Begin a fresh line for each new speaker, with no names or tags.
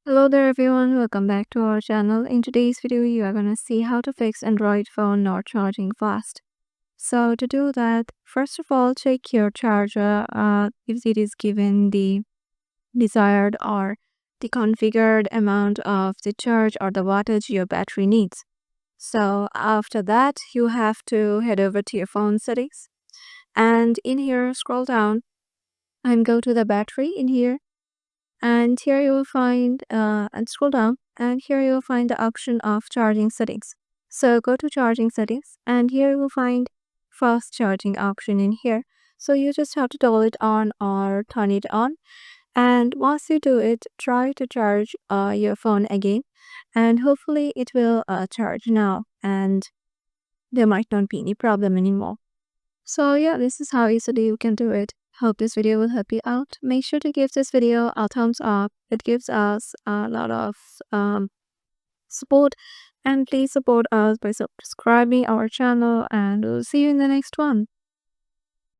Hello there everyone, welcome back to our channel. In today's video, you are gonna see how to fix Android phone not charging fast. So to do that, first of all, check your charger if it is given the desired or the configured amount of the charge or the wattage your battery needs. So after that, you have to head over to your phone settings and in here, scroll down and go to the battery in here, and here you will find and scroll down, and here you will find the option of charging settings. So go to charging settings, and here you will find fast charging option in here. So you just have to toggle it on or turn it on, and once you do it, try to charge your phone again, and hopefully it will charge now, and there might not be any problem anymore. So yeah, this is how easily you can do it. Hope this video will help you out. Make sure to give this video a thumbs up. It gives us a lot of support. And please support us by subscribing our channel, and we'll see you in the next one.